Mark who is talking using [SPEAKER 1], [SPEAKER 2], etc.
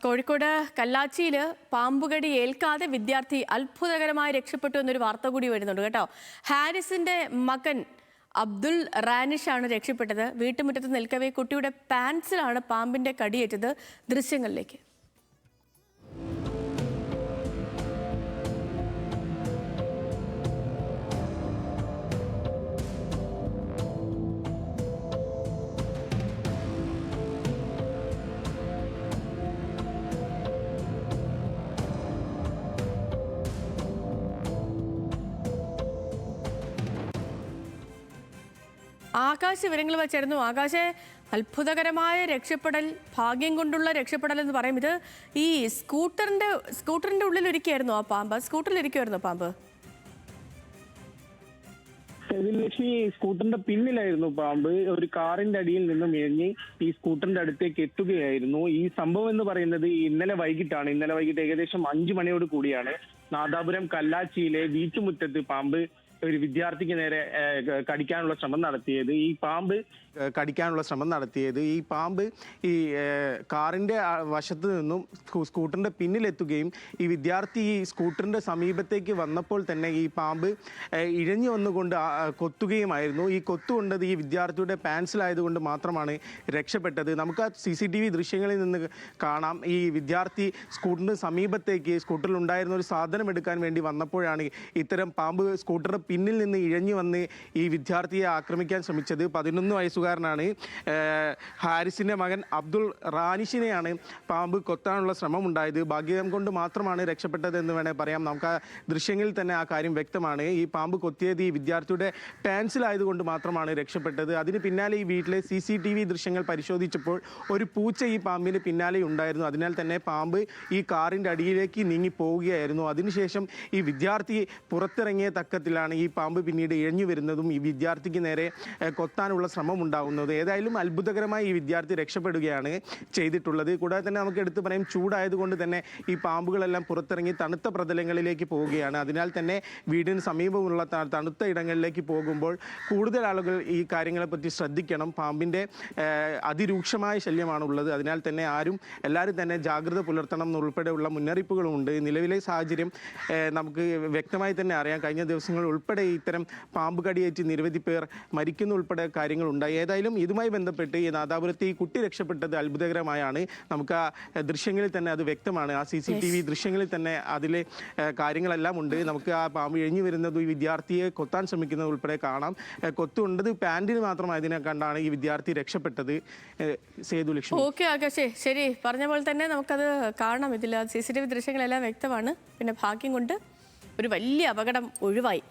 [SPEAKER 1] കോഴിക്കോട് കല്ലാച്ചിയിൽ പാമ്പുകടി ഏൽക്കാതെ വിദ്യാർത്ഥി അത്ഭുതകരമായി രക്ഷപ്പെട്ടു എന്നൊരു വാർത്ത കൂടി വരുന്നുണ്ട് കേട്ടോ. ഹാരിസിന്റെ മകൻ അബ്ദുൾ റാനിഷാണ് രക്ഷപ്പെട്ടത്. വീട്ടുമുറ്റത്ത് നിൽക്കവേ കുട്ടിയുടെ പാൻസിലാണ് പാമ്പിന്റെ കടിയേറ്റത്. ദൃശ്യങ്ങളിലേക്ക്. ആകാശ് വിവരങ്ങൾ വെച്ചായിരുന്നു. ആകാശെ, അത്ഭുതകരമായ രക്ഷപ്പെടൽ, ഭാഗ്യം കൊണ്ടുള്ള രക്ഷപ്പെടൽ എന്ന് പറയും. ഇത് ഈ സ്കൂട്ടറിന്റെ ഉള്ളിലൊരിക്കായിരുന്നു ആ പാമ്പ്? സ്കൂട്ടറിലിരിക്കുമായിരുന്നു പാമ്പ്?
[SPEAKER 2] ലക്ഷ്മി, സ്കൂട്ടറിന്റെ പിന്നിലായിരുന്നു പാമ്പ്. ഒരു കാറിന്റെ അടിയിൽ നിന്നും ഇഴഞ്ഞ് ഈ സ്കൂട്ടറിന്റെ അടുത്തേക്ക് എത്തുകയായിരുന്നു. ഈ സംഭവം എന്ന് പറയുന്നത് ഇന്നലെ വൈകിട്ടാണ്. ഇന്നലെ വൈകിട്ട് ഏകദേശം 5 മണിയോട് കൂടിയാണ് നാദാപുരം കല്ലാച്ചിയിലെ വീട്ടുമുറ്റത്ത് പാമ്പ് ഒരു വിദ്യാർത്ഥിക്ക് നേരെ കടിക്കാനുള്ള ശ്രമം നടത്തിയത്. ഈ പാമ്പ് ഈ കാറിന്റെ വശത്ത് നിന്നും സ്കൂട്ടറിന്റെ പിന്നിലെത്തുകയും ഈ വിദ്യാർത്ഥി ഈ സ്കൂട്ടറിന്റെ സമീപത്തേക്ക് വന്നപ്പോൾ തന്നെ ഈ പാമ്പ് ഇഴഞ്ഞു വന്നുകൊണ്ട് കൊത്തുകയുമായിരുന്നു. ഈ കൊത്തുകൊണ്ടത് ഈ വിദ്യാർത്ഥിയുടെ പാൻസിലായതുകൊണ്ട് മാത്രമാണ് രക്ഷപ്പെട്ടത്. നമുക്ക് ആ CCTV ദൃശ്യങ്ങളിൽ നിന്ന് കാണാം. ഈ വിദ്യാർത്ഥി സ്കൂട്ടറിന് സമീപത്തേക്ക് സ്കൂട്ടറിൽ ഉണ്ടായിരുന്ന ഒരു സാധനം എടുക്കാൻ വേണ്ടി വന്നപ്പോഴാണ് ഇത്തരം പാമ്പ് സ്കൂട്ടറിന്റെ പിന്നിൽ നിന്ന് ഇഴഞ്ഞു വന്ന് ഈ വിദ്യാർത്ഥിയെ ആക്രമിക്കാൻ ശ്രമിച്ചത്. 11 വയസ്സുകാരനാണ് ഹാരിസിന്റെ മകൻ അബ്ദുൾ റാനിഷിനെയാണ് പാമ്പ് കൊത്താനുള്ള ശ്രമം ഉണ്ടായത്. ഭാഗ്യം കൊണ്ട് മാത്രമാണ് രക്ഷപ്പെട്ടത് എന്ന് വേണേൽ പറയാം. നമുക്ക് ആ ദൃശ്യങ്ങളിൽ തന്നെ ആ കാര്യം വ്യക്തമാണ്. ഈ പാമ്പ് കൊത്തിയത് ഈ വിദ്യാർത്ഥിയുടെ പാൻസിലായതുകൊണ്ട് മാത്രമാണ് രക്ഷപ്പെട്ടത്. അതിന് പിന്നാലെ ഈ വീട്ടിലെ CCTV ദൃശ്യങ്ങൾ പരിശോധിച്ചപ്പോൾ ഒരു പൂച്ച ഈ പാമ്പിന് പിന്നാലെ ഉണ്ടായിരുന്നു. അതിനാൽ തന്നെ പാമ്പ് ഈ കാറിന്റെ അടിയിലേക്ക് നീങ്ങി പോവുകയായിരുന്നു. അതിനുശേഷം ഈ വിദ്യാർത്ഥി പുറത്തിറങ്ങിയ തക്കത്തിലാണ് ഈ പാമ്പ് പിന്നീട് ഇഴഞ്ഞു വരുന്നതും ഈ വിദ്യാർത്ഥിക്ക് നേരെ കൊത്താനുള്ള ശ്രമം ഉണ്ടാകുന്നത്. ഏതായാലും അത്ഭുതകരമായി ഈ വിദ്യാർത്ഥി രക്ഷപ്പെടുകയാണ് ചെയ്തിട്ടുള്ളത്. കൂടാതെ തന്നെ നമുക്ക് എടുത്തു പറയാം, ചൂടായതുകൊണ്ട് തന്നെ ഈ പാമ്പുകളെല്ലാം പുറത്തിറങ്ങി തണുത്ത പ്രതലങ്ങളിലേക്ക് പോവുകയാണ്. അതിനാൽ തന്നെ വീടിന് സമീപമുള്ള തണുത്ത ഇടങ്ങളിലേക്ക് പോകുമ്പോൾ കൂടുതൽ ആളുകൾ ഈ കാര്യങ്ങളെപ്പറ്റി ശ്രദ്ധിക്കണം. പാമ്പിൻ്റെ അതിരൂക്ഷമായ ശല്യമാണുള്ളത്. അതിനാൽ തന്നെ എല്ലാവരും തന്നെ ജാഗ്രത പുലർത്തണം എന്നുൾപ്പെടെയുള്ള മുന്നറിയിപ്പുകളുമുണ്ട്. നിലവിലെ സാഹചര്യം നമുക്ക് വ്യക്തമായി തന്നെ അറിയാം. കഴിഞ്ഞ ദിവസങ്ങൾ ഉൾപ്പെടെ ഇത്തരം പാമ്പ് കടിയേറ്റ് നിരവധി പേർ മരിക്കുന്ന ഉൾപ്പെടെ കാര്യങ്ങളുണ്ടായി. ഏതായാലും ഇതുമായി ബന്ധപ്പെട്ട് ഈ നാദാപുരത്ത് ഈ കുട്ടി രക്ഷപ്പെട്ടത് അത്ഭുതകരമായാണ്. നമുക്ക് ആ ദൃശ്യങ്ങളിൽ തന്നെ അത് വ്യക്തമാണ്. ആ CCTV ദൃശ്യങ്ങളിൽ തന്നെ അതിലെ കാര്യങ്ങളെല്ലാം ഉണ്ട്. നമുക്ക് ആ പാമ്പ് ഇഴഞ്ഞു വരുന്നത് ഈ വിദ്യാർത്ഥിയെ കൊത്താൻ ശ്രമിക്കുന്നത് ഉൾപ്പെടെ കാണാം. കൊത്തുകൊണ്ടത് പാൻറ്റിന് മാത്രമായതിനെ കണ്ടാണ് ഈ വിദ്യാർത്ഥി രക്ഷപ്പെട്ടത്. സേതുലക്ഷ്മി.
[SPEAKER 1] ഓക്കെ ആകാശേ, ശരി, പറഞ്ഞ പോലെ തന്നെ നമുക്കത് കാണാം. ഇതിൽ CCTV ദൃശ്യങ്ങളെല്ലാം വ്യക്തമാണ്. പിന്നെ ഭാഗ്യം കൊണ്ട് ഒരു വലിയ അപകടം ഒഴിവായി.